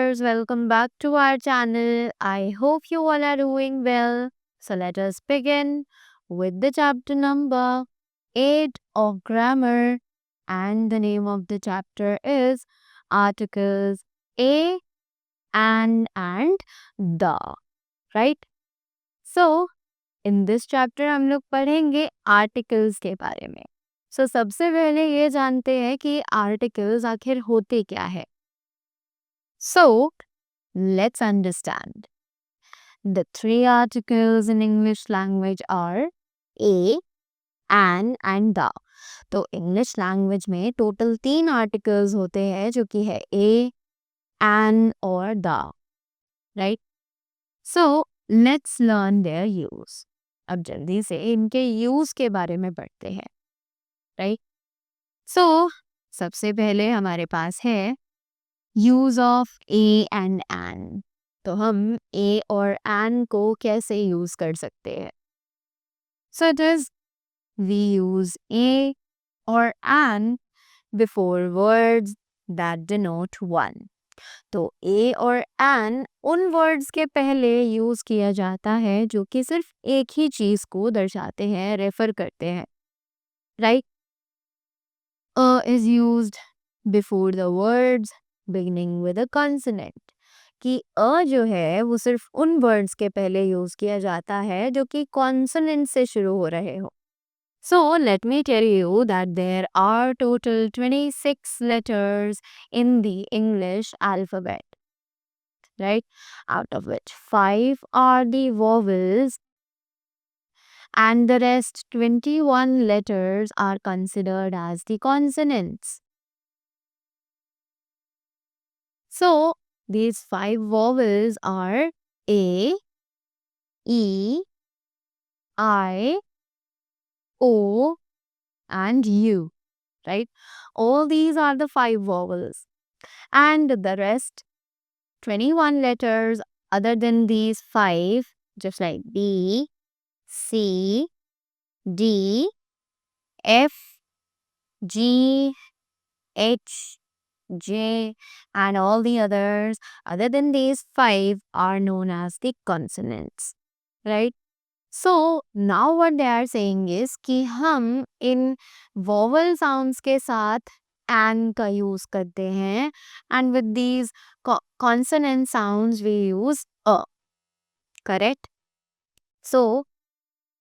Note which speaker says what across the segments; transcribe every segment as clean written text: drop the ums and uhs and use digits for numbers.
Speaker 1: viewers, welcome back to our channel. I hope you all are doing well. So let us begin with the chapter number 8 of grammar, and the name of the chapter is articles a, an, and the, right? So in this chapter हम लोग पढ़ेंगे articles के बारे में. So सबसे पहले ये जानते हैं कि आर्टिकल्स आखिर होते क्या है. So let's understand. The three articles in English language are a, an and the. तो इंग्लिश लैंग्वेज में टोटल 3 आर्टिकल्स होते हैं जो कि है a, an और the, right. So let's learn their use. अब जल्दी से इनके यूज के बारे में पढ़ते हैं, राइट. सो सबसे पहले हमारे पास है use of a and an. तो हम ए और एन को कैसे यूज कर सकते हैं. So it is we use a और an before words that denote one. तो ए और एन उन वर्ड्स के पहले यूज किया जाता है जो कि सिर्फ एक ही चीज को दर्शाते हैं, रेफर करते हैं, right. A is used before the words beginning with a consonant. कि अ जो है वो सिर्फ उन वर्ड्स के पहले यूज किया जाता है जो कि कॉन्सोनेंट से शुरू हो रहे हो. So let me tell you that there are total 26 letters in the English alphabet, right? Out of which 5 are the vowels and the rest 21 letters are considered as the consonants. So these 5 vowels are A, E, I, O and U, right? All these are the 5 vowels. And the rest 21 letters other than these 5, just like B, C, D, F, G, H, J, and all the others other than these 5 are known as the consonants, right? So now what they are saying is कि हम इन vowel sounds के साथ an का use करते हैं, and with these consonant sounds we use a, correct? So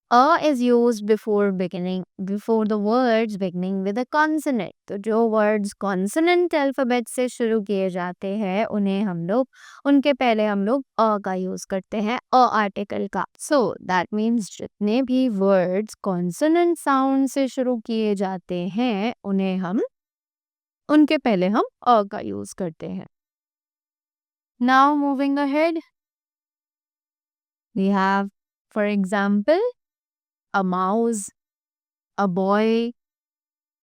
Speaker 1: a is used before the words beginning with a consonant. तो जो words consonant alphabet से शुरू किए जाते हैं उनके पहले हम लोग a का use करते हैं, a article का. So that means जितने भी words consonant sound से शुरू किए जाते हैं उनके पहले हम a का use करते हैं. Now moving ahead, we have, for example, a mouse, a boy,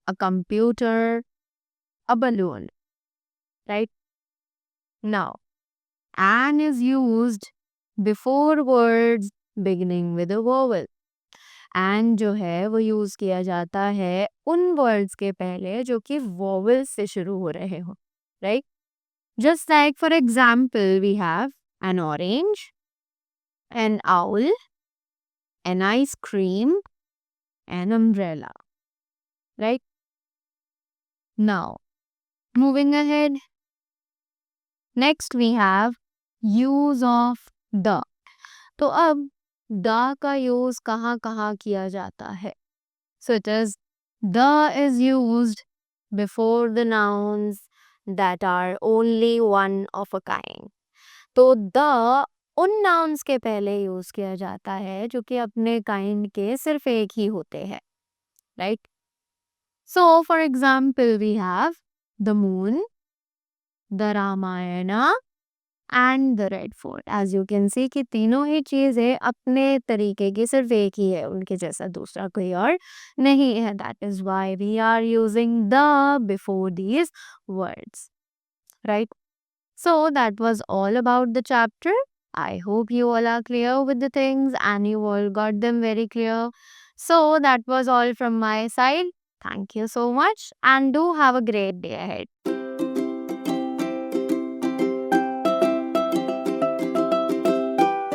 Speaker 1: a computer, a balloon, right? Now, an is used before words beginning with a vowel. And जो है वो यूज किया जाता है उन वर्ड्स के पहले जो कि vowel से शुरू हो रहे हो, right? Just like for example, we have an orange, an owl, an ice cream, an umbrella, right? Now, moving ahead, next we have use of the. तो अब the का use कहाँ कहाँ किया जाता है. So it is the is used before the nouns that are only one of a kind. तो the उन nouns के पहले use किया जाता है जो कि अपने kind के सिर्फ एक ही होते हैं, right? So for example we have the moon, the Ramayana and the Red Fort. As you can see कि तीनों ही चीजें अपने तरीके की सिर्फ एक ही है, उनके जैसा दूसरा कोई और नहीं है. That is why we are using the before these words, right? So that was all about the chapter. I hope you all are clear with the things and you all got them very clear. So that was all from my side. Thank you so much and do have a great day ahead.